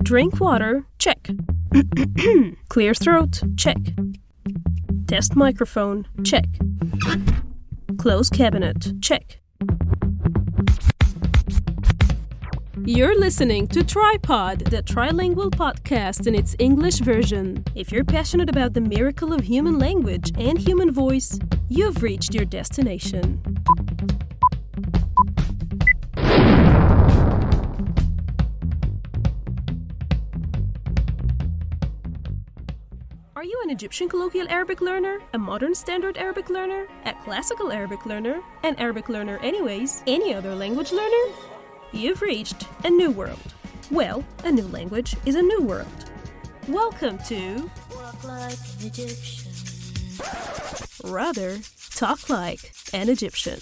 Drink water, check. Clear throat, check. Test microphone, check. Close cabinet, check. You're listening to Tripod, the Trilingual Podcast in its English version. If you're passionate about the miracle of human language and human voice, you've reached your destination. Are you an Egyptian colloquial Arabic learner, a modern standard Arabic learner, a classical Arabic learner, an Arabic learner anyways, any other language learner? You've reached a new world. Well, a new language is a new world. Welcome to Walk Like an Egyptian. Rather, talk like an Egyptian.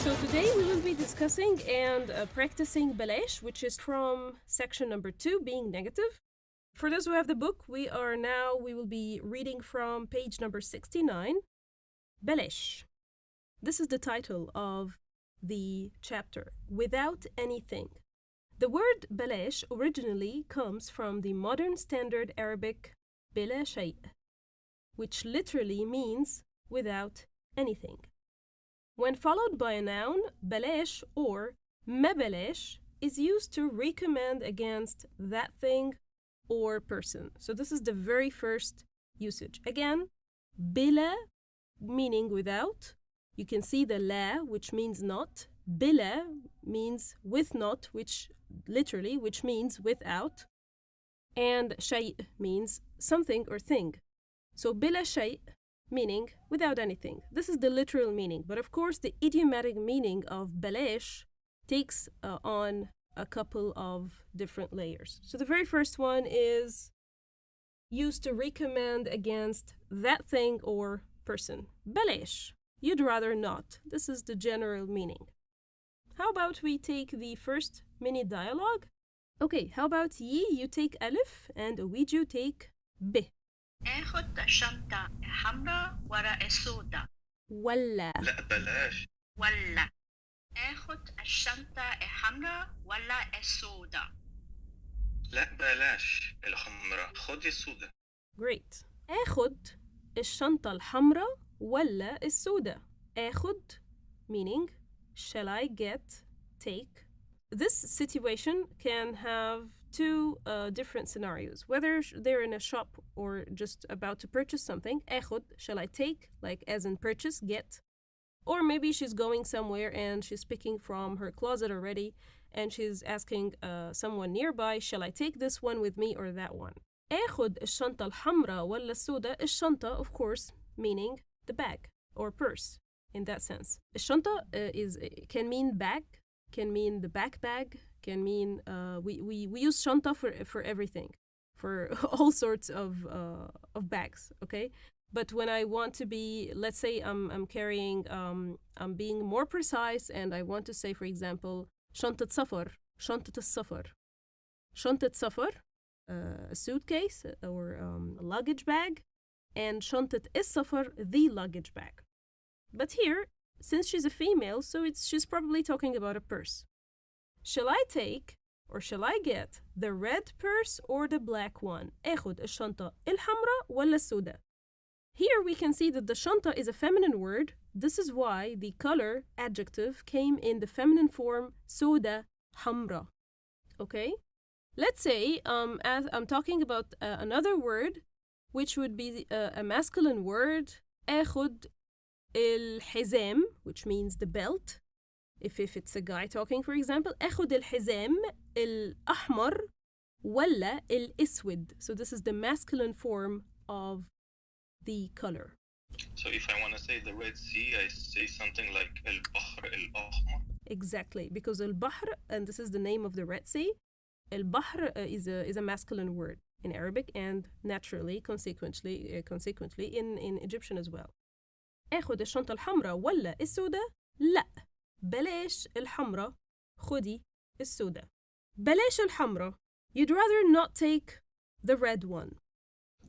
So today we will be discussing and practicing Balaash, which is from section number 2, being negative. For those who have the book, we will be reading from page number 69. Balaash. This is the title of the chapter, without anything. The word Balaash originally comes from the modern standard Arabic bila shay', which literally means without anything. When followed by a noun, Balaash or mabalash is used to recommend against that thing or person. So this is the very first usage. Again, bila meaning without. You can see the la, which means not. Bila means with not, which means without. And shay' means something or thing. So bila shay' meaning without anything. This is the literal meaning. But of course, the idiomatic meaning of Balaash takes on a couple of different layers. So the very first one is used to recommend against that thing or person. Balaash. You'd rather not. This is the general meaning. How about we take the first mini dialogue? Okay, how about you take alif and Ouija take b. آخد الشنطة الحمراء ولا السوداء ولا لا بلاش ولا آخد الشنطة الحمراء ولا السوداء لا بلاش الحمراء خدي السوداء. Great. آخد الشنطة الحمراء ولا السوداء. آخد meaning shall I get, take. This situation can have two different scenarios. Whether they're in a shop or just about to purchase something. آخد, shall I take, like as in purchase, get. Or maybe she's going somewhere and she's picking from her closet already and she's asking someone nearby, shall I take this one with me or that one? آخد الشنطة الحمراء ولا السوداء. الشنطة, of course, meaning the bag or purse in that sense. الشنطة can mean bag, can mean the bag, can mean we use shanta for everything, for all sorts of bags, okay? But when I want to be, let's say I'm carrying, I'm being more precise and I want to say, for example, شنطة سفر, شنطة السفر. شنطة سفر, a suitcase or a luggage bag, and شنطة السفر, the luggage bag. But here, since she's a female, so she's probably talking about a purse. Shall I take or shall I get the red purse or the black one? آخد الشنطة الحمراء ولا السوداء? Here we can see that the shanta is a feminine word. This is why the color adjective came in the feminine form soda hamra. Okay? Let's say as I'm talking about another word, which would be a masculine word, آخد الحزام, which means the belt. If it's a guy talking, for example, آخد الحزام الأحمر ولا الأسود. So this is the masculine form of the color. So if I want to say the Red Sea, I say something like البحر الأحمر. Exactly, because البحر, and this is the name of the Red Sea, البحر is a masculine word in Arabic and naturally, consequently in Egyptian as well. آخد الشنطة الحمراء ولا السوداء؟ لا، بلاش الحمراء، خدي السوداء. بلاش الحمراء. You'd rather not take the red one.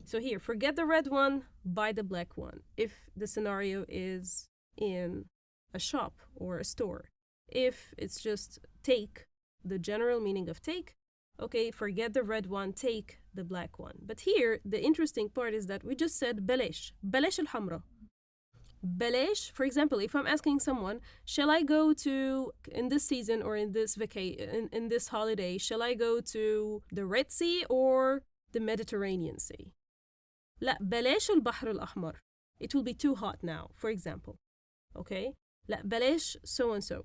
So here, forget the red one, buy the black one. If the scenario is in a shop or a store. If it's just take the general meaning of take. Okay, forget the red one, take the black one. But here, the interesting part is that we just said بلاش. بلاش الحمراء. بلاش, for example, if I'm asking someone, shall I go to, in this season or in this in this holiday, shall I go to the Red Sea or the Mediterranean Sea? لا, بلاش البحر الأحمر. It will be too hot now, for example. Okay? لا, بلاش so and so.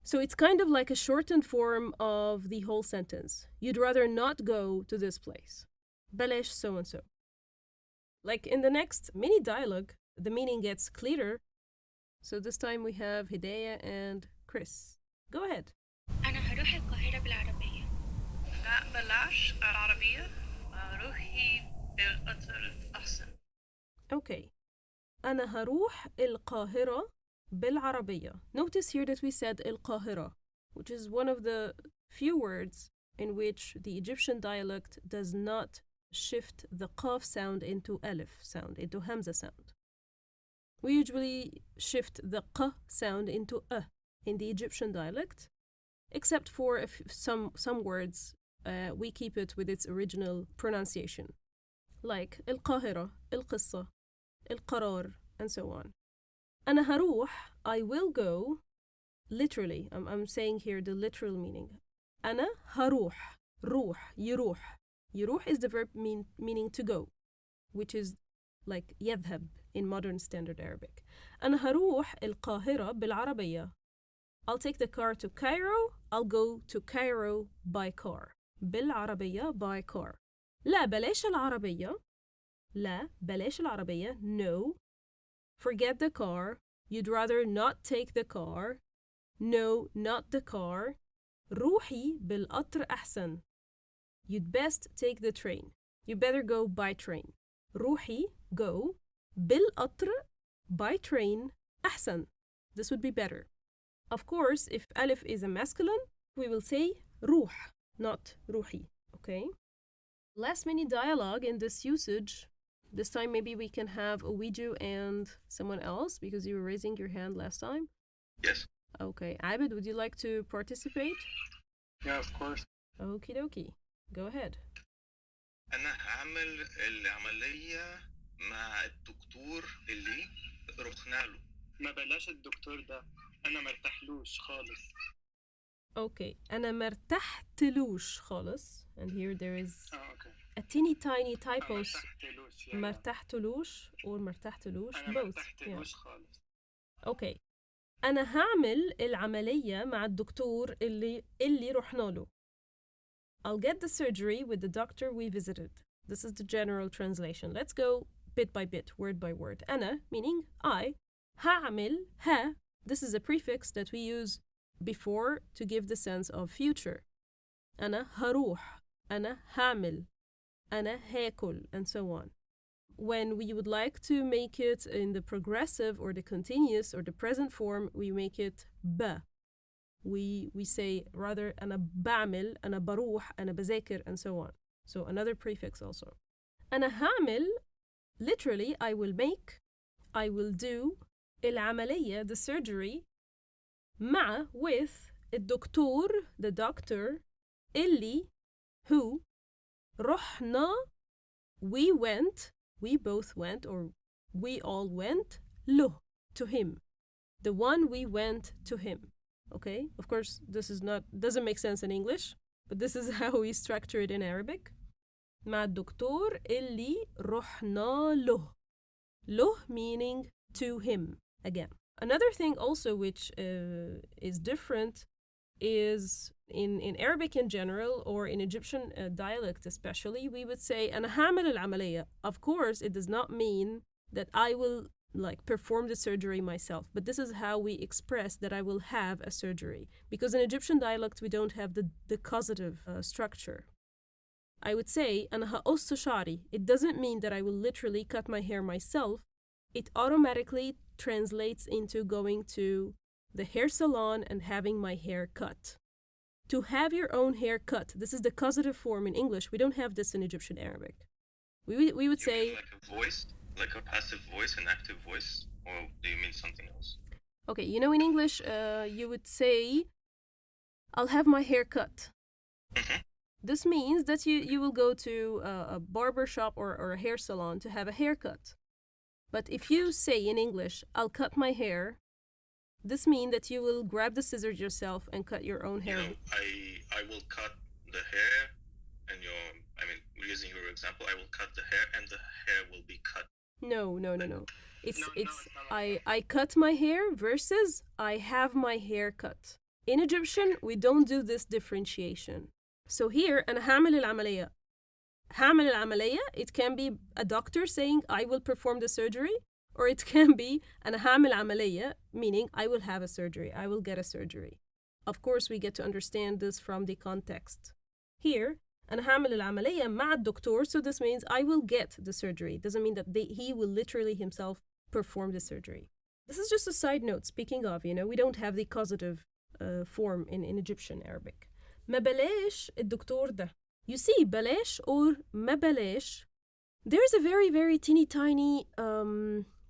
So it's kind of like a shortened form of the whole sentence. You'd rather not go to this place. بلاش so and so. Like in the next mini dialogue, the meaning gets clearer. So this time we have Hidayah and Chris. Go ahead. أنا هروح القاهرة بالعربية. لا بلاش العربية، روحي بالقطر أحسن. Okay. أنا هروح القاهرة بالعربية. Notice here that we said القاهرة, which is one of the few words in which the Egyptian dialect does not shift the qaf sound into alif sound, into hamza sound. We usually shift the q sound into a in the Egyptian dialect, except for some words we keep it with its original pronunciation, like القاهرة, القصة, القرار, and so on. أنا هروح, I will go, literally, I'm saying here the literal meaning. أنا هروح, روح, يروح. يروح is the verb meaning to go, which is like يذهب in modern standard Arabic. أنا هروح القاهرة بالعربية. I'll take the car to Cairo. I'll go to Cairo by car. بالعربية by car. لا بلاش العربية. لا بلاش العربية. No. Forget the car. You'd rather not take the car. No, not the car. روحي بالقطر أحسن. You'd best take the train. You better go by train. روحي, go. بالقطر, by train, أحسن. This would be better. Of course, if alif is a masculine, we will say روح, not روحي. Okay? Last mini dialogue in this usage. This time maybe we can have Uwiju and someone else because you were raising your hand last time. Yes. Okay. Abid, would you like to participate? Yeah, of course. Okie dokie. Go ahead. أنا هعمل العملية مع الدكتور اللي رحنا له. ما بلاش الدكتور ده، أنا مرتاحلوش خالص. Okay. أنا مرتحتلوش خالص. And here there is okay. a teeny tiny typos. مرتحتلوش yeah. مرتحتلوش or مرتحتلوش. أنا Both. مرتحتلوش خالص. Okay. أنا هعمل العملية مع الدكتور اللي رحنا له. I'll get the surgery with the doctor we visited. This is the general translation. Let's go bit by bit, word by word. أنا, meaning I. هعمل, ها. This is a prefix that we use before to give the sense of future. أنا هروح. أنا هعمل. أنا هاكل, and so on. When we would like to make it in the progressive or the continuous or the present form, we make it ba. We say rather أنا بعمل, أنا بروح, أنا بذاكر, and so on. So another prefix also. أنا هعمل, literally I will make, I will do العملية, the surgery, مع, with, الدكتور, the doctor, اللي, who, رحنا, we went, we both went, or we all went, له, to him. The one we went to him. Okay? Of course, this doesn't make sense in English, but this is how we structure it in Arabic. مع الدكتور اللي رحنا له. له meaning to him, again. Another thing also which is different is in Arabic in general, or in Egyptian dialect especially, we would say أنا هعمل العملية. Of course, it does not mean that I will perform the surgery myself, but this is how we express that I will have a surgery. Because in Egyptian dialect, we don't have the causative structure. I would say أنا هقص شعري. It doesn't mean that I will literally cut my hair myself. It automatically translates into going to the hair salon and having my hair cut. To have your own hair cut, this is the causative form in English. We don't have this in Egyptian Arabic. We would say... You mean like a voice? Like a passive voice, an active voice? Or do you mean something else? Okay, in English, you would say I'll have my hair cut. Mhm. This means that you will go to a barber shop or a hair salon to have a haircut. But if you say in English, I'll cut my hair, this means that you will grab the scissors yourself and cut your own You hair. know, I will cut the hair, and using your example, I will cut the hair, and the hair will be cut. No. It's No, it's not like I cut my hair versus I have my hair cut. In Egyptian, we don't do this differentiation. So here, أنا هعمل العملية. هعمل العملية, it can be a doctor saying I will perform the surgery, or it can be أنا هعمل عملية, meaning I will have a surgery, I will get a surgery. Of course, we get to understand this from the context. Here, أنا هعمل العملية مع الدكتور, so this means I will get the surgery. It doesn't mean that he will literally himself perform the surgery. This is just a side note, speaking of, we don't have the causative form in Egyptian Arabic. ما بلاش الدكتور ده. You see, بلاش or ما بلاش, there's a very, very teeny tiny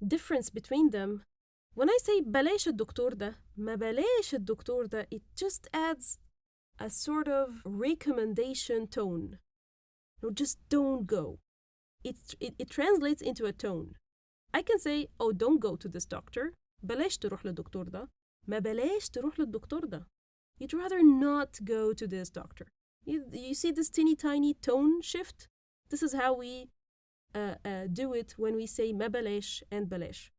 difference between them. When I say بلاش الدكتور ده, ما بلاش الدكتور ده, it just adds a sort of recommendation tone. No, just don't go. It translates into a tone. I can say, oh, don't go to this doctor. بلاش تروح للدكتور ده. ما بلاش تروح للدكتور ده. You'd rather not go to this doctor. You see this teeny tiny tone shift? This is how we do it when we say ما بلاش and بلاش.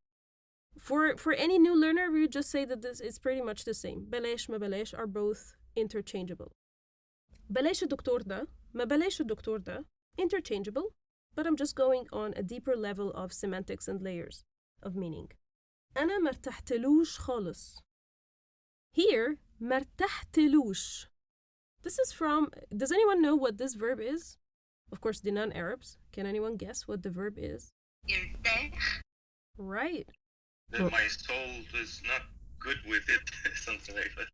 For any new learner, we would just say that this is pretty much the same. بلاش ما بلاش are both interchangeable. بلاش الدكتور ده, ما بلاش الدكتور ده, interchangeable, but I'm just going on a deeper level of semantics and layers of meaning. أنا مرتحتلوش خالص. Here, مرتحتلوش. This is from, does anyone know what this verb is? Of course, the non-Arabs. Can anyone guess what the verb is? يرتاح. Right. My soul is not good with it, something like that.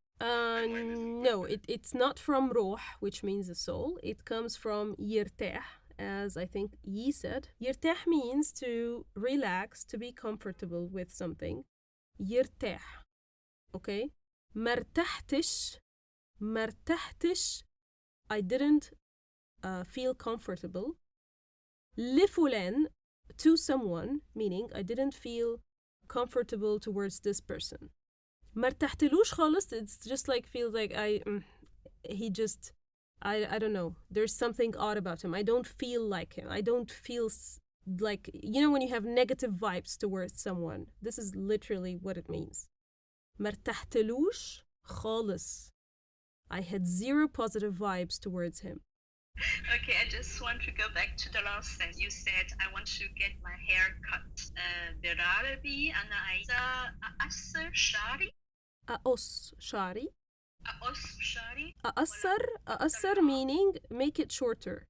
No, it's not from روح, which means the soul. It comes from يرتاح, as I think Yi said. يرتاح means to relax, to be comfortable with something. يرتاح. Okay? مرتحتش. I didn't feel comfortable. لفلان, to someone, meaning I didn't feel comfortable towards this person. مرتحتلوش خالص, it's just like feels like I don't know. There's something odd about him. I don't feel like him. I don't feel like, when you have negative vibes towards someone. This is literally what it means. مرتحتلوش خالص. I had zero positive vibes towards him. Okay, I just want to go back to the last sentence. You said I want to get my hair cut. بالعربي أنا عايزة أقصر شعري. أقص شعري. أقص شعري. أقصر meaning make it shorter.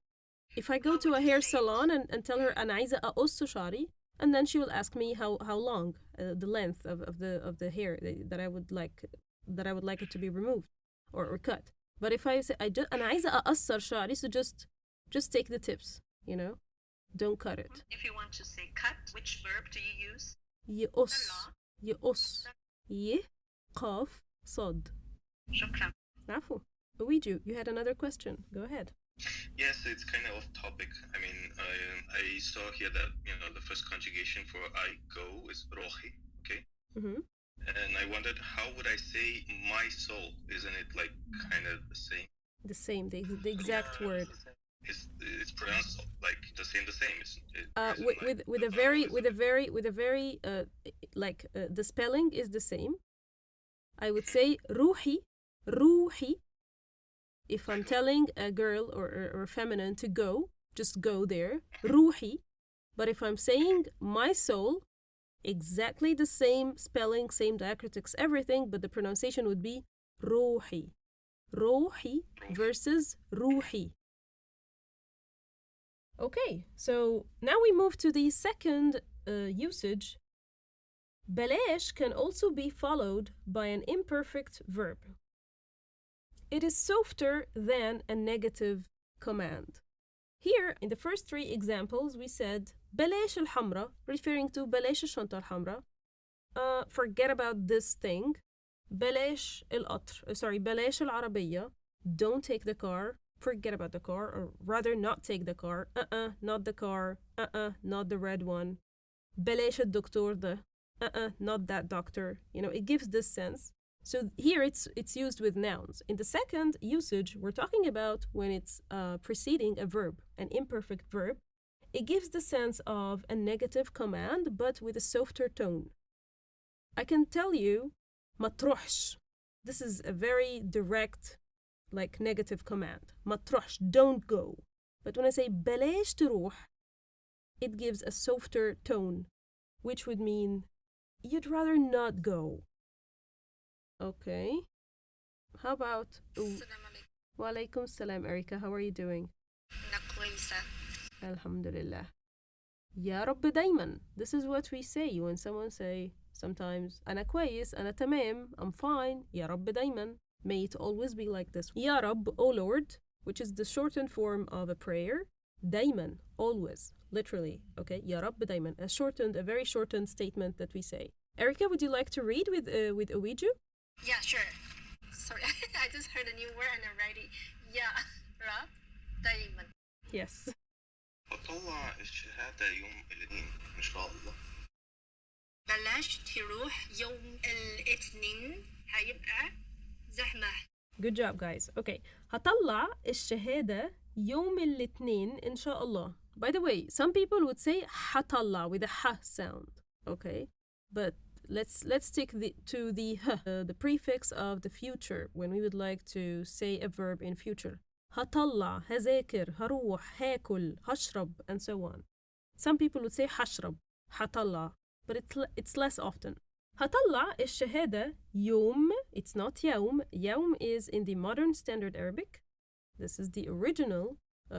If I go to a hair salon and tell her أنا عايزة أقص شعري, and then she will ask me how long, the length of the hair that I would like it to be removed or cut. But if I say أنا عايزة أقصر شعري, so just take the tips, don't cut it. If you want to say cut, which verb do you use? يقص ي قاف صاد. شكرا. عفو. Uiju, you had another question. Go ahead. Yes, it's kind of off topic. I mean, I saw here that, the first conjugation for I go is rohi, okay? Mm-hmm. And I wondered, how would I say my soul? Isn't it like kind of the same? The same, the exact word. It's pronounced like the same. With a very the spelling is the same. I would say ruhi. If I'm telling a girl or feminine to go, just go there. Ruhi. But if I'm saying my soul, exactly the same spelling, same diacritics, everything, but the pronunciation would be ruhi. Ruhi versus ruhi. Okay, so now we move to the second usage. بلاش can also be followed by an imperfect verb. It is softer than a negative command. Here, in the first three examples, we said بلاش الحمرا, referring to بلاش الشنطة الحمرا. Forget about this thing. بلاش القطر. Sorry, بلاش العربية. Don't take the car. Forget about the car, or rather not take the car. Not the car. Not the red one. بلاش الدكتور ده. Not that doctor. You know, it gives this sense. So here it's used with nouns. In the second usage, we're talking about when it's preceding a verb, an imperfect verb. It gives the sense of a negative command, but with a softer tone. I can tell you, ما تروحش. This is a very direct, like, negative command. ما تروحش, don't go. But when I say بلاش تروح, it gives a softer tone, which would mean you'd rather not go. Okay. How about... السلام عليكم. Walaikum salam, Erika. How are you doing? أنا كويسة. Alhamdulillah. يا رب دايما. This is what we say when someone say sometimes أنا كويس, أنا تمام, I'm fine, يا رب دايما. May it always be like this. يا رب, O Lord, which is the shortened form of a prayer. دايما, always, literally. Okay, يا رب دايما. A very shortened statement that we say. Erika, would you like to read with Uwiju? Yeah, sure. Sorry, I just heard a new word and I'm writing. يا رب دايما. Yes. بطلع الشهادة يوم الاثنين إن شاء الله. بلاش تروح يوم الاثنين هيبقى زحمة. Good job, guys. Okay. هطلع الشهادة يوم الاثنين إن شاء الله. By the way, some people would say هطلع with a h sound. Okay. But let's stick to the prefix of the future when we would like to say a verb in future. هطلع, هذاكر, هروح, هاكل, هشرب, and so on. Some people would say هشرب, هطلع, but it's less often. هطلع الشهادة يوم, it's not يوم. يوم is in the modern standard Arabic. This is the original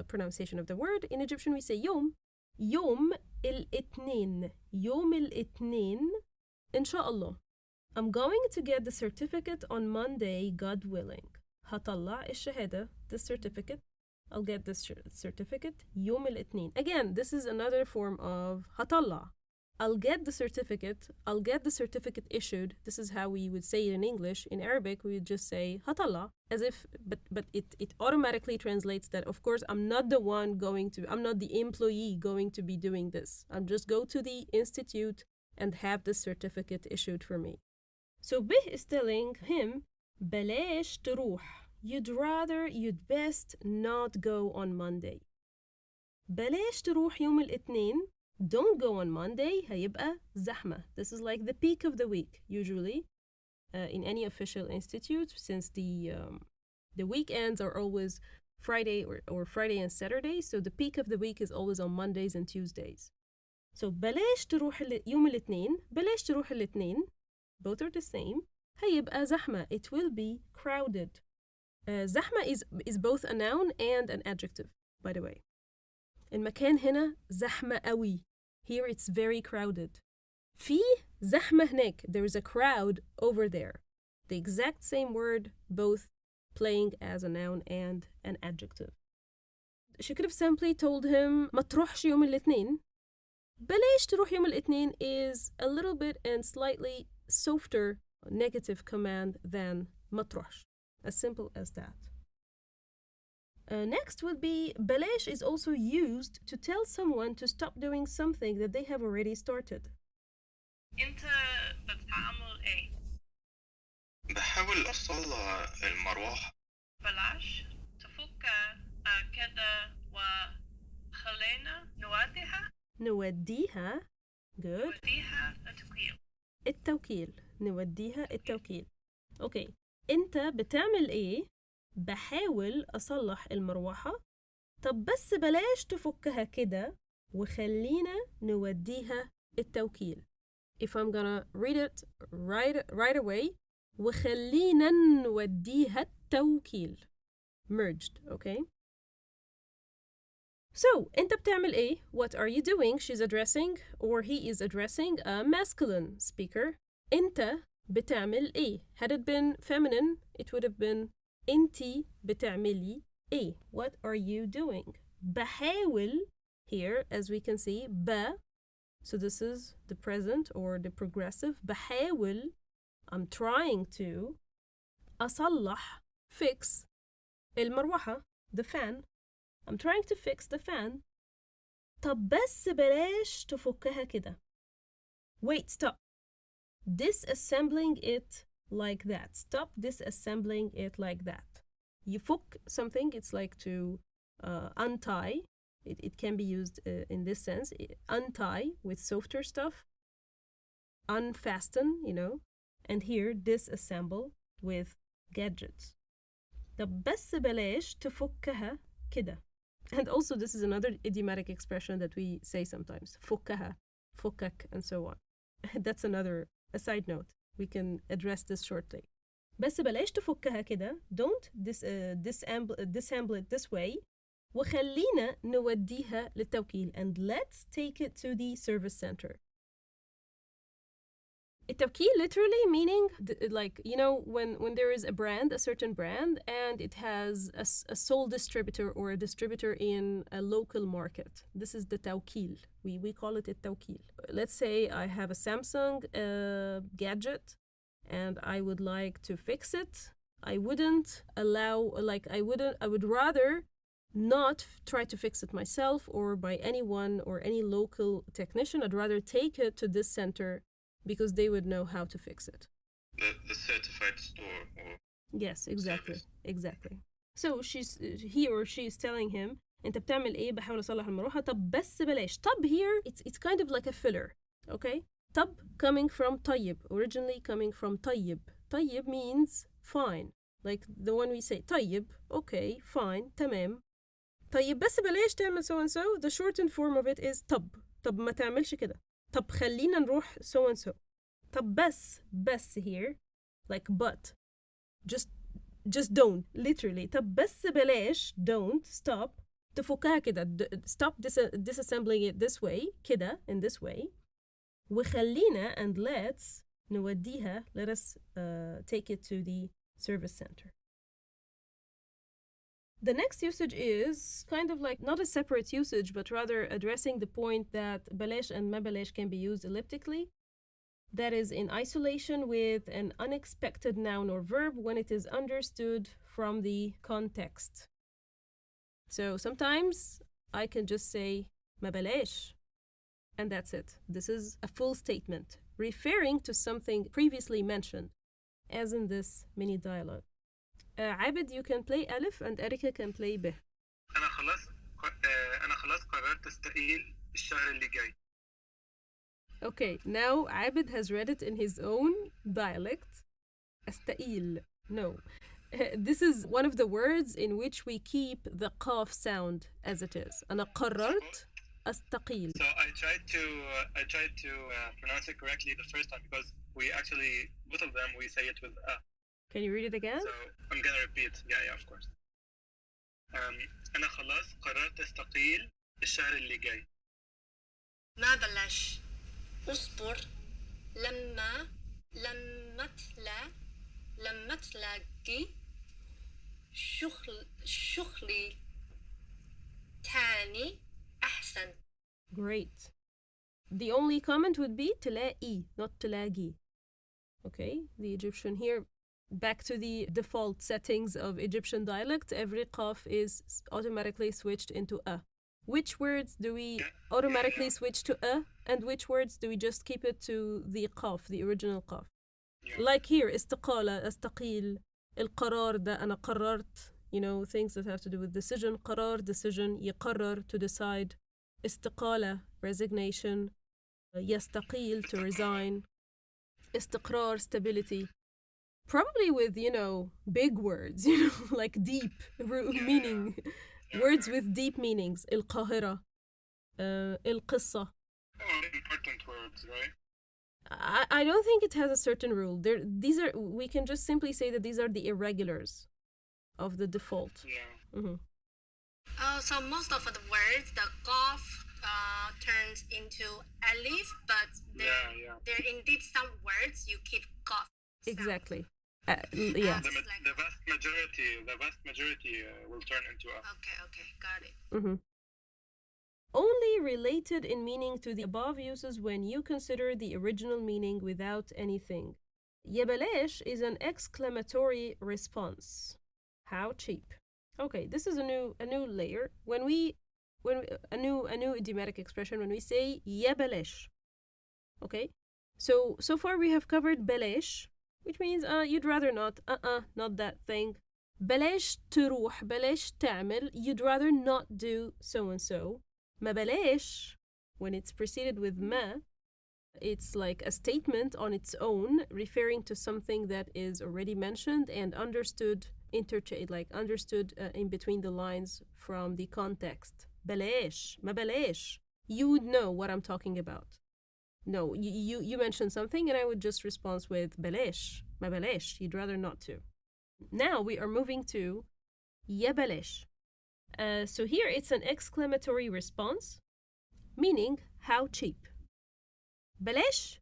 pronunciation of the word. In Egyptian we say يوم. يوم الاثنين. يوم الاثنين إن شاء الله. I'm going to get the certificate on Monday, God willing. هطلع الشهادة, the certificate. I'll get this certificate يوم الاثنين. Again, this is another form of هطلع. I'll get the certificate issued. This is how we would say it in English. In Arabic, we would just say هطلع, as if, but it automatically translates that, of course, I'm not the employee going to be doing this. I'll just go to the institute and have the certificate issued for me. So Bih is telling him, بلاش تروح. You'd best not go on Monday. بلاش تروح يوم الاثنين. Don't go on Monday. هيبقى زحمة. This is like the peak of the week, usually, in any official institute, since the weekends are always Friday or Friday and Saturday, so the peak of the week is always on Mondays and Tuesdays. So بلاش تروح يوم الاثنين. بلاش تروح الاثنين. Both are the same. هيبقى زحمة. It will be crowded. زحمة is both a noun and an adjective, by the way. المكان هنا زحمة قوي. Here it's very crowded. فيه زحمة هناك. There is a crowd over there. The exact same word, both playing as a noun and an adjective. She could have simply told him ما تروحش يوم الاثنين. بلاش تروح يوم الاثنين is a little bit and slightly softer negative command than ما تروحش. As simple as that. Next would be بلاش is also used to tell someone to stop doing something that they have already started. أنت بتعمل إيه؟ بحاول أصلح المروحة. بلاش تفك كده وخلينا نوديها. Good. نوديها التوكيل. نوديها التوكيل. Okay. أنت بتعمل إيه؟ بحاول أصلح المروحة. طب بس بلاش تفكها كده وخلينا نوديها التوكيل. If I'm gonna read it right away, وخلينا نوديها التوكيل. Merged, okay? So, أنت بتعمل إيه? What are you doing? She's addressing, or he is addressing a masculine speaker. أنت بتعمل إيه? Had it been feminine, it would have been أنتي بتعملي إيه? What are you doing? بحاول, here, as we can see, ب. So this is the present or the progressive. بحاول. I'm trying to أصلح fix المروحة the fan. I'm trying to fix the fan. طب بس بلاش تفكها كده. Wait, stop. Disassembling it like that. Stop disassembling it like that. يفك something, it's like to untie. It can be used in this sense. Untie with softer stuff. Unfasten, you know. And here, disassemble with gadgets. طب بس بلاش تفكها كده. And also this is another idiomatic expression that we say sometimes. فكها, فكك, and so on. That's another, a side note. We can address this shortly. بس بلاش تفكها كده. Don't disassemble it this way. وخلينا نوديها للتوكيل. And let's take it to the service center. التوكيل literally meaning like, you know, when there is a brand, a certain brand, and it has a sole distributor or a distributor in a local market. This is the توكيل. We call it التوكيل. Let's say I have a Samsung gadget and I would like to fix it. I wouldn't allow, like I would rather not try to fix it myself or by anyone or any local technician. I'd rather take it to this center because they would know how to fix it. The certified store or Yes, exactly. service. Exactly. So he or she is telling him انت بتعمل ايه؟ بحاول اصلح المروحة. طب بس بلاش. طب here it's kind of like a filler. Okay? طب coming from طيب, originally coming from طيب. طيب means fine. Like the one we say طيب, okay, fine, تمام. طيب بس بلاش تعمل so and so. The shortened form of it is طب ما تعملش كده. طب خلينا نروح so and so. طب بس here like but just don't literally. طب بس بلاش don't stop تفكها كده. Stop disassembling it this way كده in this way. وخلينا and let's نوديها, let us take it to the service center. The next usage is kind of like not a separate usage, but rather addressing the point that balash and ma balash can be used elliptically. That is in isolation with an unexpected noun or verb when it is understood from the context. So sometimes I can just say ma balash, and that's it. This is a full statement referring to something previously mentioned, as in this mini dialogue. Abid, you can play Alif and Erika can play B. أنا خلاص قررت استقيل الشهر اللي جاي. Okay, now Abid has read it in his own dialect. استقيل. No. This is one of the words in which we keep the qaf sound as it is. أنا قررت أستقيل. So I tried to pronounce it correctly the first time because we actually, both of them, we say it with a. Can you read it again? So I'm gonna repeat. Yeah, of course. أنا خلاص قررت استقيل الشهر اللي جاي. ما بلاش اصبر لما تلاقي شغلي تاني أحسن. Great. The only comment would be تلاقي, not تلاقي. Okay, the Egyptian here, back to the default settings of Egyptian dialect, every qaf is automatically switched into a. Which words do we automatically switch to a, and which words do we just keep it to the qaf, the original qaf? Yeah. Like here, استقالة, أستقيل, القرار ده أنا قررت, you know, things that have to do with decision. قرار, decision, يقرر, to decide. استقالة, resignation. يستقيل, to resign. استقرار, stability. Probably with, you know, big words, you know, like deep meaning. Words with deep meanings. القاهرة. القصة. Important words, right? I don't think it has a certain rule. We can just simply say that these are the irregulars of the default. Yeah. Mm-hmm. So most of the words, the qaf turns into alif, but there are indeed some words you keep qaf. Exactly. Yeah. The vast majority will turn into a. Okay, got it. Mm-hmm. Only related in meaning to the above uses when you consider the original meaning without anything. يا بلاش is an exclamatory response. How cheap. Okay, this is a new layer. When we a new idiomatic expression when we say يا بلاش. Okay? So far we have covered بلاش, which means you'd rather not, not that thing. بلاش تروح, بلاش تعمل, you'd rather not do so and so. ما بلاش, when it's preceded with ما, it's like a statement on its own referring to something that is already mentioned and understood understood in between the lines from the context. بلاش, ما بلاش. You would know what I'm talking about. No, you mentioned something and I would just respond with بلاش, ما بلاش. You'd rather not to. Now we are moving to يا بلاش. So here it's an exclamatory response, meaning how cheap. بلاش,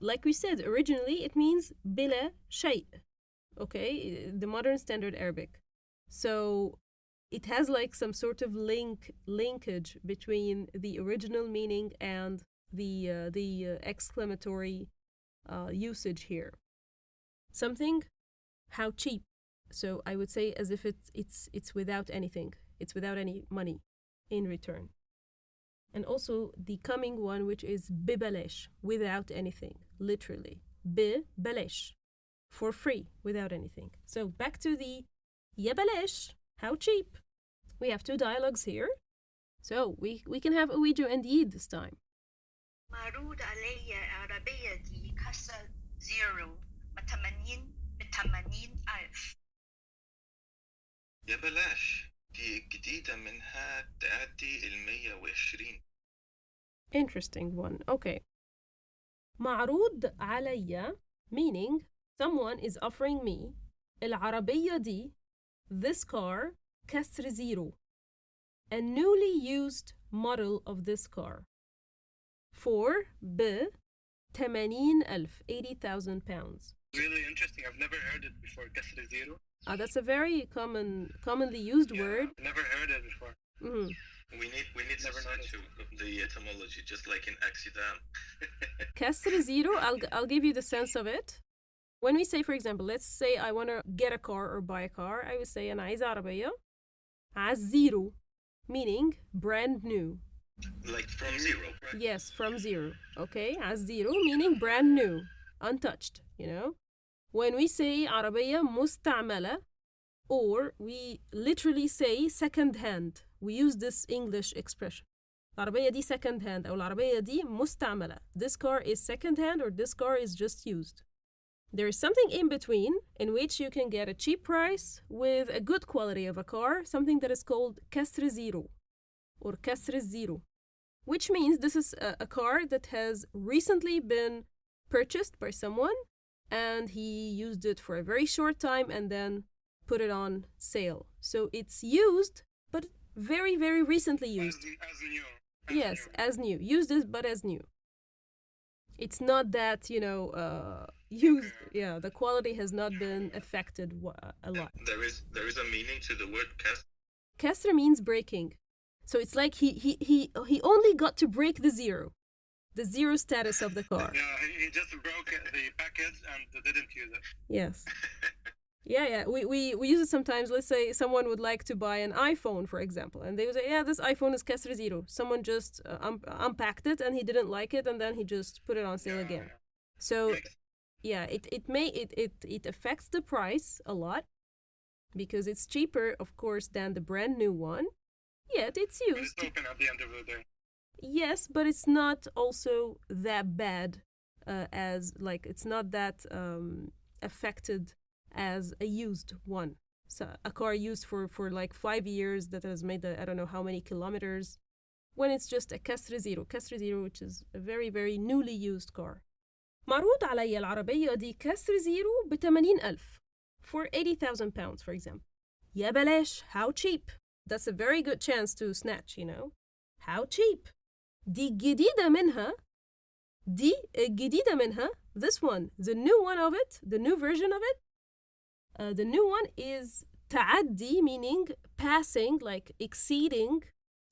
like we said originally, it means بلا شيء. Okay, the modern standard Arabic. So it has like some sort of linkage between the original meaning and the exclamatory usage here. Something, how cheap. So I would say as if it's without anything. It's without any money in return. And also the coming one, which is ببلاش, without anything, literally. ببلاش, for free, without anything. So back to the يا بلاش, how cheap. We have two dialogues here. So we can have Uwiju and Yid this time. معروض علي عربية دي كسر زيرو بثمانين ألف. يا بلاش دي جديدة منها تعدي 120. Interesting one. Okay. معروض علي, meaning someone is offering me العربية دي, this car, كسر زيرو, a newly used model of this car, for ب 80,000, 80,000 pounds. Really interesting. I've never heard it before. كسر زيرو. That's a very commonly used word. I've never heard it before. Mm-hmm. We need to search the etymology, just like in Exidam. كسر زيرو, I'll give you the sense of it. When we say, for example, let's say I want to get a car or buy a car, I would say أنا عايزة عربية عالزيرو, meaning brand new. Like from zero, right? Yes, from zero. Okay, عالزيرو meaning brand new, untouched, you know. When we say عربية مستعملة, or we literally say second hand, we use this English expression. العربية دي second hand أو العربية دي مستعملة. This car is second hand or this car is just used. There is something in between in which you can get a cheap price with a good quality of a car, something that is called كسر زيرو or كسر الزيرو, which means this is a car that has recently been purchased by someone and he used it for a very short time and then put it on sale. So it's used, but very, very recently used. As new. Yes, as new. Used it, but as new. It's not that, used. Yeah, the quality has not been affected a lot. There is a meaning to the word kasr. Kasr means breaking. So it's like he only got to break the zero status of the car. Yeah, he just broke the package and didn't use it. Yes. Yeah. We use it sometimes. Let's say someone would like to buy an iPhone, for example, and they would say, yeah, this iPhone is kasr zero. Someone just unpacked it and he didn't like it, and then he just put it on sale again. So, yeah, it affects the price a lot because it's cheaper, of course, than the brand new one. Yet it's used. It's open at the end of the day. Yes, but it's not also that bad as it's not that affected as a used one. So a car used for like 5 years that has made I don't know how many kilometers, when it's just a كسر زيرو, which is a very, very newly used car. معروض علي العربية دي كسر زيرو ب80,000 for 80,000 pounds, for example. يا بلاش, how cheap. That's a very good chance to snatch, How cheap. دي جديدة منها, this one, the new one of it, the new version of it. The new one is تعدي, meaning passing, like exceeding,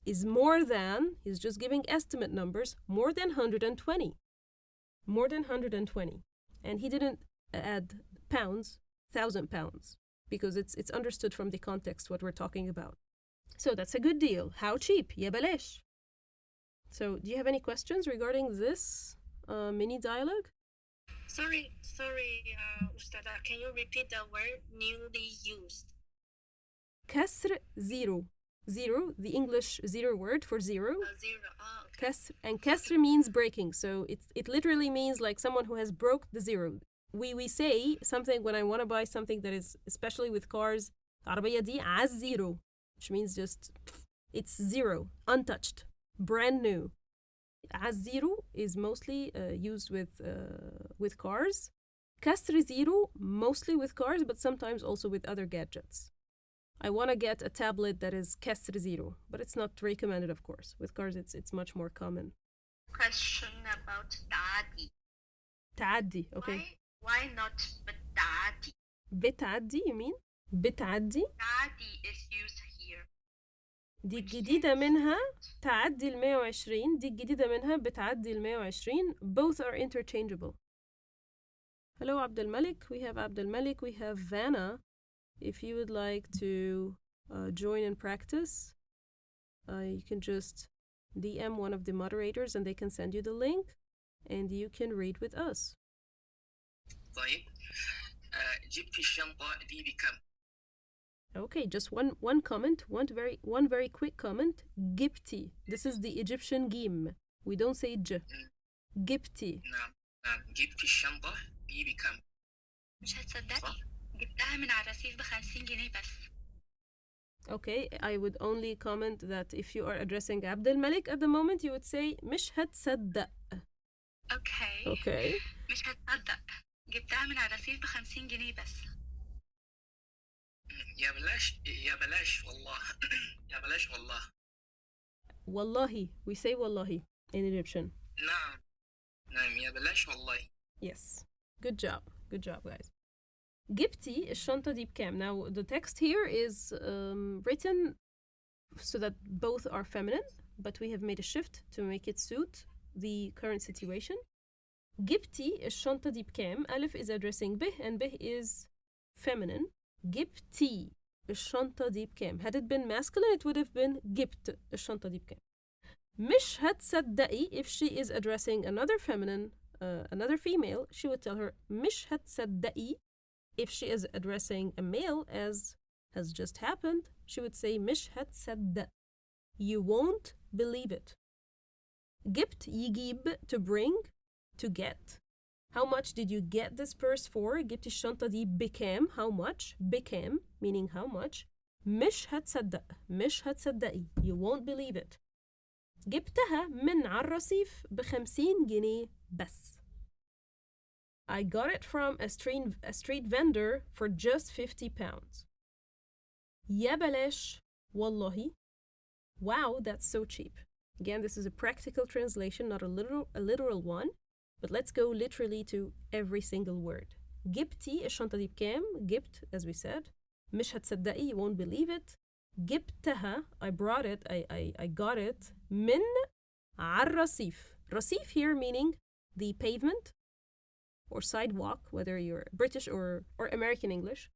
is more than, he's just giving estimate numbers, more than 120. More than 120. And he didn't add pounds, 1,000 pounds, because it's understood from the context what we're talking about. So that's a good deal. How cheap? يا بلاش. So do you have any questions regarding this mini dialogue? Sorry, Ustada, can you repeat the word newly used? كسر zero. Zero, the English zero word for zero. Zero. Oh, okay. كسر, and كسر means breaking. So it literally means like someone who has broke the zero. We say something when I want to buy something that is, especially with cars, العربية دي على zero, which means just it's zero, untouched, brand new. على zero is mostly used with cars. كسر zero mostly with cars, but sometimes also with other gadgets. I want to get a tablet that is كسر zero, but it's not recommended, of course. With cars, it's much more common. Question about تعدي. تعدي, okay. Why not بتعدي? بتعدي, you mean? بتعدي? تعدي is used here. دي الجديدة منها تعدي 120. دي الجديدة منها بتعدي 120. Both are interchangeable. Hello, Abdul Malik. We have Abdul Malik. We have Vanna. If you would like to join and practice, you can just DM one of the moderators and they can send you the link and you can read with us. طيب جبت الشنطة دي بكم؟ Okay, just one comment, one very quick comment. Gipti. This is the Egyptian gim. We don't say j. Gipti. نعم جبت الشنطة دي بكم؟ مش هتصدقي جبتها من على الرصيف ب50 جنيه بس. Okay, I would only comment that if you are addressing Abdel Malik at the moment, you would say مش هتصدق. Okay. مش هتصدق جبتها من على الرصيف ب50 جنيه بس. يا بلاش والله. يا بلاش والله. Wallahi. We say wallahi in Egyptian. نعم يا بلاش والله. Yes. Good job, guys. جبتي الشنطة دي بكام? Now, the text here is written so that both are feminine, but we have made a shift to make it suit the current situation. جبتي الشنطة دي بكام? ألف is addressing به and به is feminine. جبتي الشنطة دي بكام? Had it been masculine, it would have been جبت الشنطة دي بكام. مش هتصدقي, if she is addressing another feminine, another female, she would tell her مش هتصدقي. If she is addressing a male, as has just happened, she would say مش هتصدق. You won't believe it. جبت يجيب to bring, to get. How much did you get this purse for? جبت الشنطة دي بكام? How much? بكام, meaning how much. مش هتصدق. مش هتصدقي. You won't believe it. جبتها من على الرصيف ب50 جنيه بس. I got it from a street vendor for just 50 pounds. يا بلاش والله. Wow, that's so cheap. Again, this is a practical translation, not a literal one, but let's go literally to every single word. جبتي الشنطة دي بكام? جبت, as we said. مش هتصدقي, you won't believe it. جبتها, I brought it, I got it. من على الرصيف. رصيف here meaning the pavement or sidewalk, whether you're British or American English.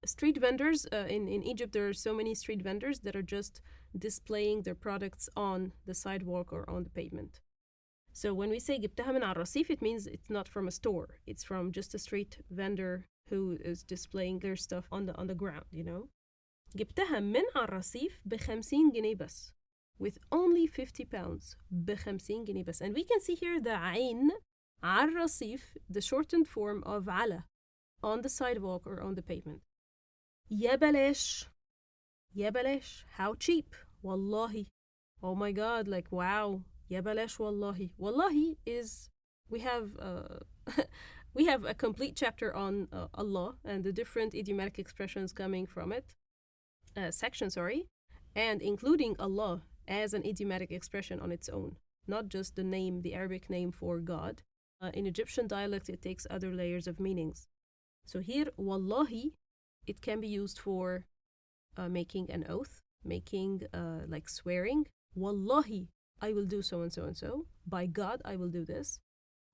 Street vendors, in Egypt, there are so many street vendors that are just displaying their products on the sidewalk or on the pavement. So when we say جبتها من على الرصيف, it means it's not from a store. It's from just a street vendor who is displaying their stuff on the ground, you know. جبتها من على الرصيف ب50 جنيه بس. With only 50 pounds. ب50 جنيه بس. And we can see here the عين على الرصيف, the shortened form of على, on the sidewalk or on the pavement. يا بلاش. يا بلاش. How cheap. والله. Oh my God, like wow. يا بلاش والله. Wallahi is, we have a complete chapter on Allah and the different idiomatic expressions coming from it. Section, and including Allah as an idiomatic expression on its own, not just the name, the Arabic name for God. In Egyptian dialect, it takes other layers of meanings. So here, wallahi, it can be used for making an oath, making like swearing. Wallahi, I will do so and so and so. By God, I will do this.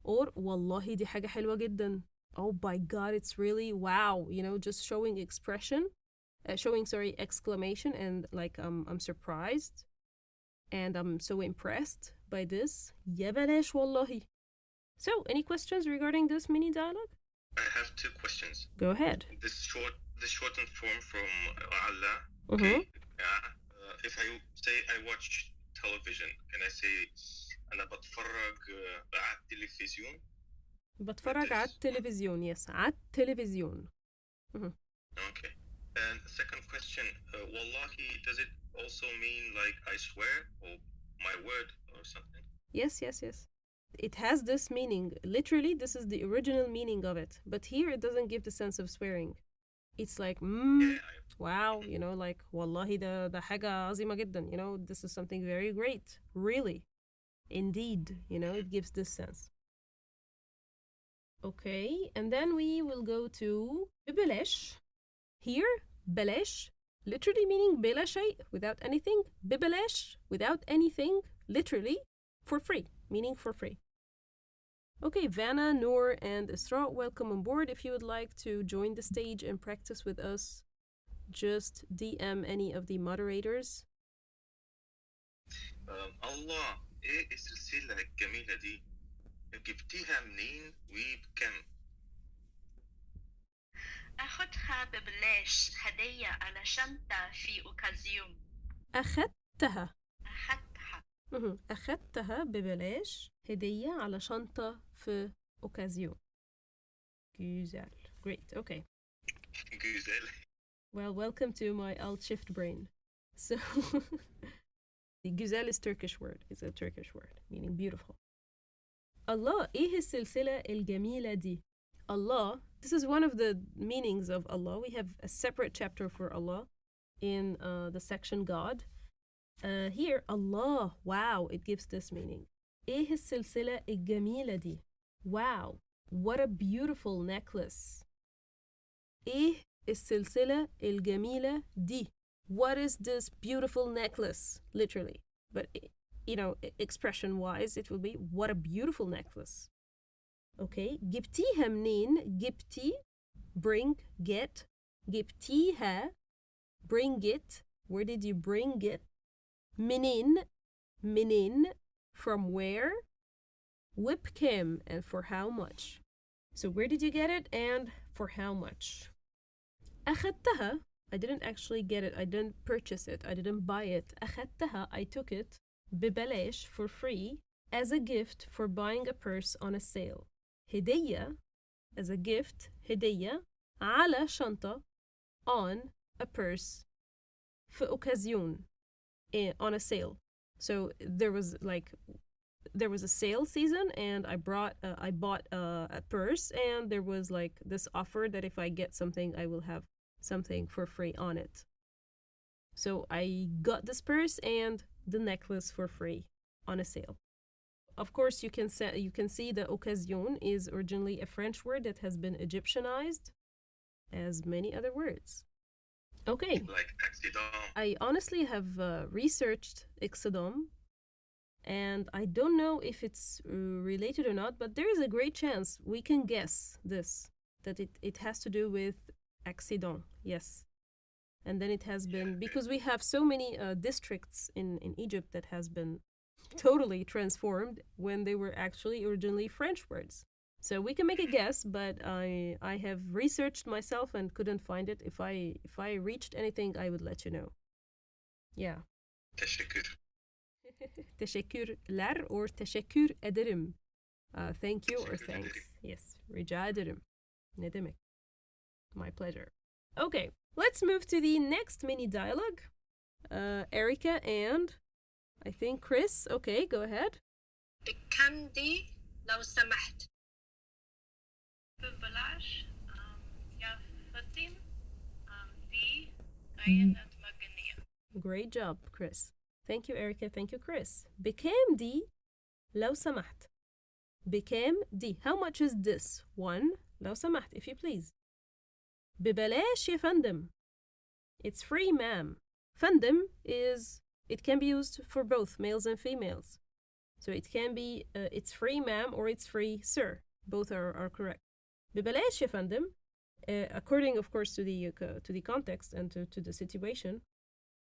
or والله دي حاجة حلوة جدا. Oh my God, it's really wow. You know, just showing expression, exclamation, and like I'm surprised and I'm so impressed by this. يا بلاش والله. So, any questions regarding this mini dialogue? I have two questions. Go ahead. This shortened form from Allah. Mm-hmm. Okay. If I say I watch television, can I say أنا بتفرج على التلفزيون? بتفرج على التلفزيون. Yes, على التلفزيون. Mm-hmm. Okay. And second question, wallahi, does it also mean like I swear or my word or something? Yes. It has this meaning. Literally, this is the original meaning of it. But here it doesn't give the sense of swearing. It's like, wow, you know, like, wallahi, the حاجة عظيمة جدا, you know, this is something very great. Really. Indeed, you know, it gives this sense. Okay, and then we will go to ببلاش. Here, بلاش, literally meaning بلا شيء, without anything. ببلاش, without anything, literally, for free, meaning for free. Okay, Vanna, Noor, and Isra, welcome on board. If you would like to join the stage and practice with us, just DM any of the moderators. Allah, إيه السلسلة الجميلة دي؟ جبتيها منين وبكم؟ أخذها ببلاش هدية على شنطة في أوكازيون. أخذتها. أخذتها. أخذتها ببلاش هدية على شنطة في أوكازيون. Güzel. Great, okay. Güzel. Well, welcome to my alt-shift brain. So, the güzel is Turkish word. It's a Turkish word, meaning beautiful. Allah, إيه السلسلة الجميلة دي? Allah, this is one of the meanings of Allah. We have a separate chapter for Allah in the section God. Here, Allah, wow, it gives this meaning. إيه السلسلة الجميلة دي? Wow, what a beautiful necklace. إيه السلسلة الجميلة دي? What is this beautiful necklace? Literally. But, you know, expression-wise, it will be, what a beautiful necklace. Okay, جبتيها منين? جبتي, bring, get. جبتيها, bring it. Where did you bring it? منين, from where? وبكم, and for how much. So where did you get it and for how much? أخذتها, I didn't actually get it, I didn't purchase it, I didn't buy it. أخذتها, I took it, ببلاش, for free, as a gift for buying a purse on a sale. هدية, as a gift, هدية, على شنطة, on a purse, في occasion, on a sale. So there was a sale season, and I bought a purse, and there was like this offer that if I get something, I will have something for free on it. So I got this purse and the necklace for free on a sale. Of course, you can see the occasion is originally a French word that has been Egyptianized, as many other words. Okay. Like accident. I honestly have researched accident, and I don't know if it's related or not, but there is a great chance we can guess this, that it has to do with accident, yes. And then it has been, because we have so many districts in Egypt that has been totally transformed when they were actually originally French words. So we can make a guess, but I have researched myself and couldn't find it. If I reached anything, I would let you know. Yeah. Teşekkür. Teşekkürler or teşekkür ederim. Thank you or thanks. Yes. Rica ederim. Ne demek? My pleasure. Okay, let's move to the next mini dialogue. Erica and I think Chris. Okay, go ahead. بكم دي لو سمحت. ببلاش يا فاطم دي كائنات مجانية. Great job, Chris. Thank you, Erica. Thank you, Chris. بكام دي لو سمحت. بكام دي. How much is this? One. لو سمحت, if you please. ببلاش يا فندم. It's free, ma'am. فندم it can be used for both males and females. So it can be it's free ma'am or it's free sir. Both are correct. ببلاش يا فندم, according of course to the context and to the situation.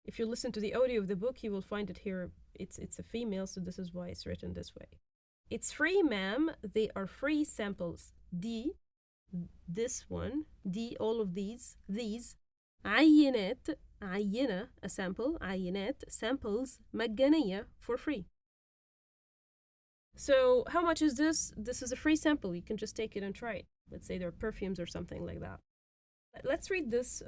If you listen to the audio of the book, you will find it here. It's a female, so this is why it's written this way. It's free, ma'am. They are free samples. This one, all of these. عينات, عينة, a sample. عينات, samples, مجانية, for free. So how much is this? This is a free sample. You can just take it and try it. Let's say they're perfumes or something like that. Let's read this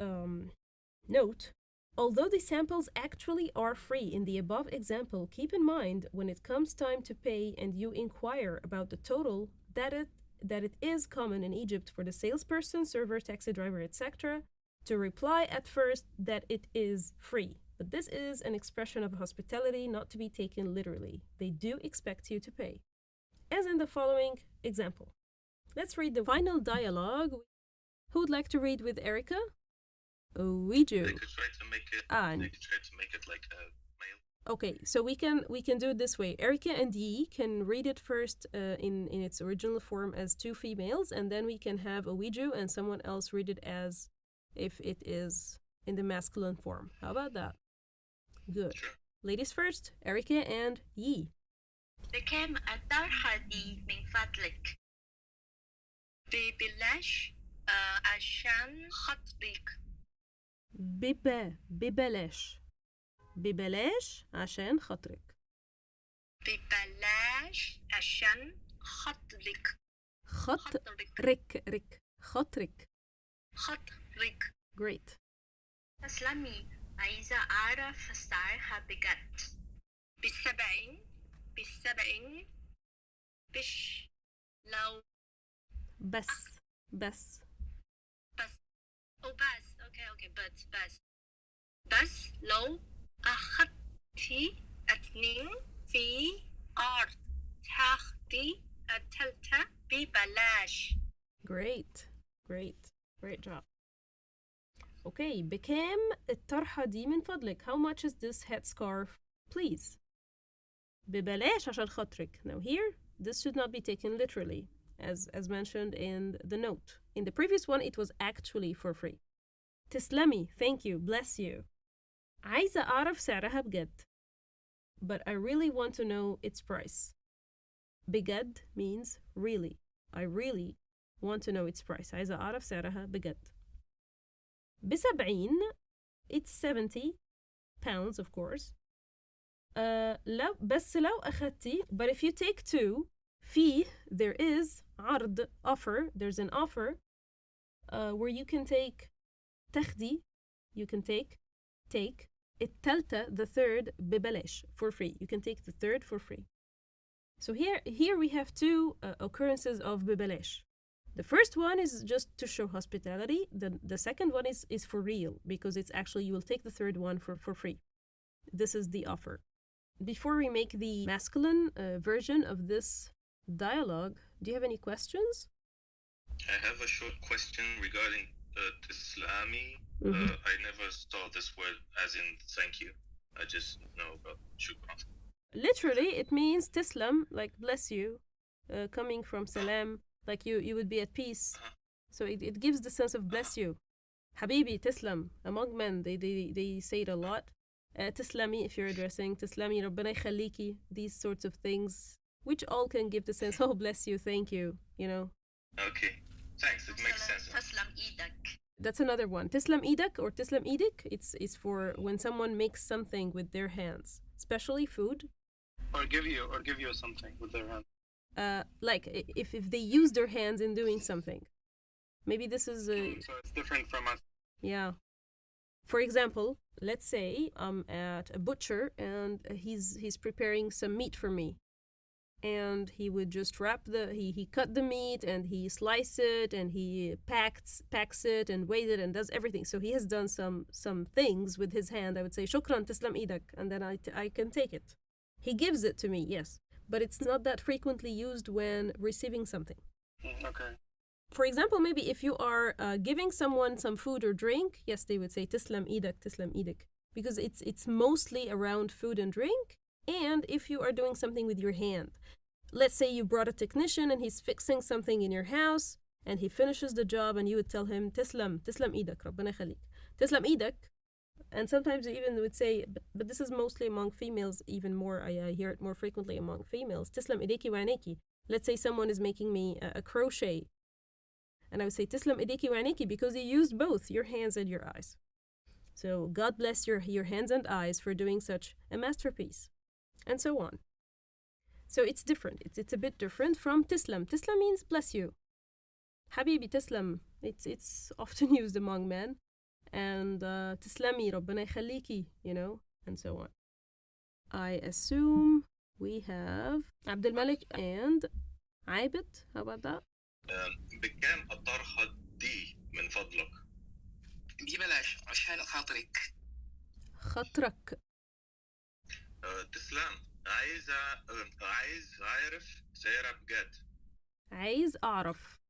note. Although the samples actually are free in the above example, keep in mind when it comes time to pay and you inquire about the total that it is common in Egypt for the salesperson, server, taxi driver, etc. to reply at first that it is free. But this is an expression of hospitality not to be taken literally. They do expect you to pay. As in the following example. Let's read the final dialogue. Who would like to read with Erica? We do. They could try to make it like a male. Okay, so we can do it this way. Erica and Yi can read it first in its original form as two females, and then we can have a Ouiju and someone else read it as if it is in the masculine form. How about that? Good. Sure. Ladies first, Erica and Yi. بكم الطرحة دي من فضلك؟ ببلاش عشان خاطرك. ببلاش عشان خاطرك. ببلاش عشان خاطرك. خاطرك. Great. تسلمي عايزة أعرف سعرها بجد. بالسبعين بش لو بس اوكي بس لو أخذتي 2 في أرض تاخدي التالتة ببلاش. Great job. Okay, بكام الطرحة دي من فضلك? How much is this headscarf, please? ببلاش عشان خاطرك. Now here, this should not be taken literally, as mentioned in the note. In the previous one, it was actually for free. تسلمي, thank you, bless you. عايزة أعرف سعرها بجد. But I really want to know its price. بجد means really. I really want to know its price. عايزة أعرف سعرها بجد. ب70, it's 70 pounds, of course. لو أخذتي, but if you take 2, فيه, there is عرض, offer, there's an offer where you can take تاخدي, you can take التالتة, the third, ببلاش, for free. You can take the third for free. So here we have two occurrences of ببلاش. The first one is just to show hospitality. The second one is for real, because it's actually, you will take the third one for free. This is the offer. Before we make the masculine version of this dialogue, do you have any questions? I have a short question regarding Tislami. I never saw this word as in thank you. I just know about shukran. Literally, it means tislam, like bless you, coming from salam, like you would be at peace. So it gives the sense of bless you. Habibi, tislam. Among men, they say it a lot. Tislami, if you're addressing, Tislami, Rabbana yakhaliki, these sorts of things, which all can give the sense, oh, bless you, thank you, you know. Okay, thanks, it makes sense. تسلم إيدك. That's another one. Tislam idak or tislam idik, it's for when someone makes something with their hands, especially food. Or give you something with their hand. Like if they use their hands in doing something. Maybe this is So it's different from us. Yeah. For example, let's say I'm at a butcher and he's preparing some meat for me. And he would just he cut the meat and he slice it and he packs it and weighs it and does everything. So he has done some things with his hand. I would say, shukran, tislam idak, and then I can take it. He gives it to me, yes, but it's not that frequently used when receiving something. Okay. For example, maybe if you are giving someone some food or drink, yes, they would say tislam idak, because it's mostly around food and drink. and if you are doing something with your hand. Let's say you brought a technician and he's fixing something in your house and he finishes the job and you would tell him تسلم إيدك ربنا يخليك تسلم إيدك. And sometimes you even would say, but this is mostly among females, even more, I hear it more frequently among females. تسلم إيديكي وعينيكي. Let's say someone is making me a crochet. And I would say, تسلم إيديكي وعينيكي, because you used both your hands and your eyes. So God bless your hands and eyes for doing such a masterpiece. And so on. So it's different. It's a bit different from تسلم. تسلم means bless you. حبيبي تسلم. It's often used among men. And تسلمي ربنا يخليكي, you know, and so on. I assume we have عبد الملك and عابد. How about that? بكام الطرحة دي من فضلك؟ ببلاش عشان خاطرك. خاطرك. تسلم. عايز أعرف سعرها بجد. عايز أعرف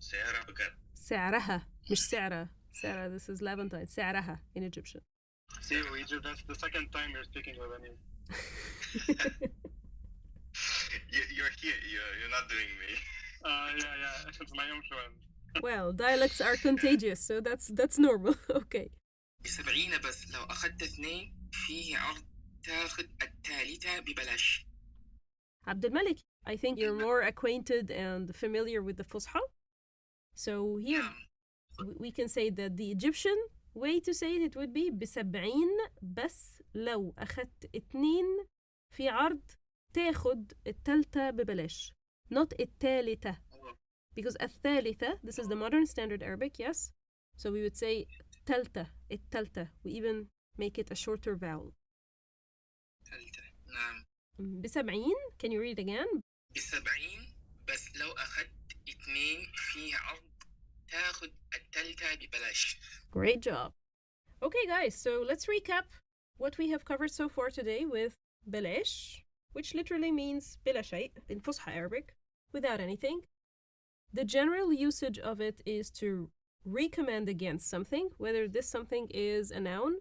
سعرها بجد. سعرها مش سعرها. Sarah, this is Levantine. سعرها in Egyptian. See, Egypt, that's the second time you're speaking Lebanese. You're here. You're not doing me. Yeah. It's my influence. Well, dialects are contagious, so that's normal. Okay. ب70 بس لو أخذت 2 فيه عرض تاخذ الثالثة ببلاش. عبد الملك, I think you're more acquainted and familiar with the Fusha. So here we can say that the Egyptian way to say it would be ب70 بس لو أخذت 2 في عرض تاخد الثالثة ببلاش. Not الثالثة. Because الثالثة, this is the modern standard Arabic, yes? So we would say الثالثة. We even make it a shorter vowel. نعم. ب70, can you read it again? ب70 بس لو أخذت 2 فيه عرض تاخذ الثالثة ببلاش. Great job. Okay, guys, so let's recap what we have covered so far today with Balaash, which literally means بلا شيء in Fusha Arabic, without anything. The general usage of it is to recommend against something, whether this something is a noun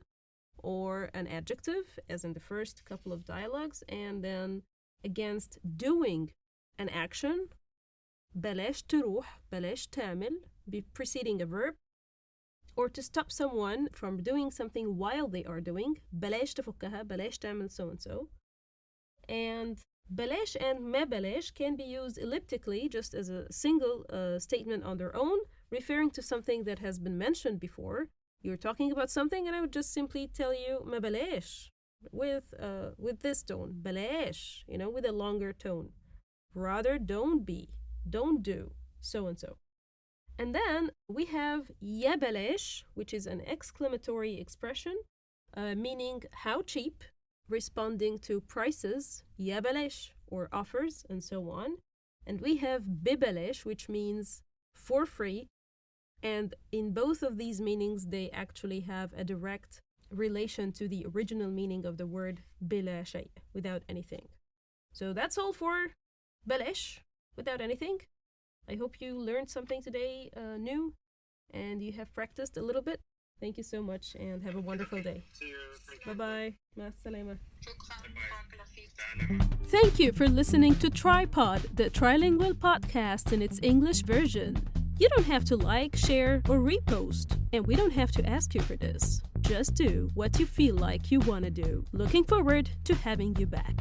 or an adjective, as in the first couple of dialogues, and then against doing an action. بلاش تروح, بلاش تعمل, be preceding a verb, or to stop someone from doing something while they are doing. بلاش تفكها, بلاش تعمل so and so. And بلاش and ما بلاش can be used elliptically, just as a single statement on their own, referring to something that has been mentioned before. You're talking about something and I would just simply tell you ما بلاش with this tone, بلاش, you know, with a longer tone. Rather, don't be, don't do, so and so. And then we have يا بلاش, which is an exclamatory expression, meaning how cheap, responding to prices, يا بلاش, or offers, and so on. And we have ببلاش, which means for free. And in both of these meanings, they actually have a direct relation to the original meaning of the word بلا شيء, without anything. So that's all for بلاش, without anything. I hope you learned something today new and you have practiced a little bit. Thank you so much and have a wonderful day. See you. Bye-bye. مع السلامة. Bye. Thank you for listening to Tripod, the Trilingual Podcast in its English version. You don't have to like, share, or repost, and we don't have to ask you for this. Just do what you feel like you want to do. Looking forward to having you back.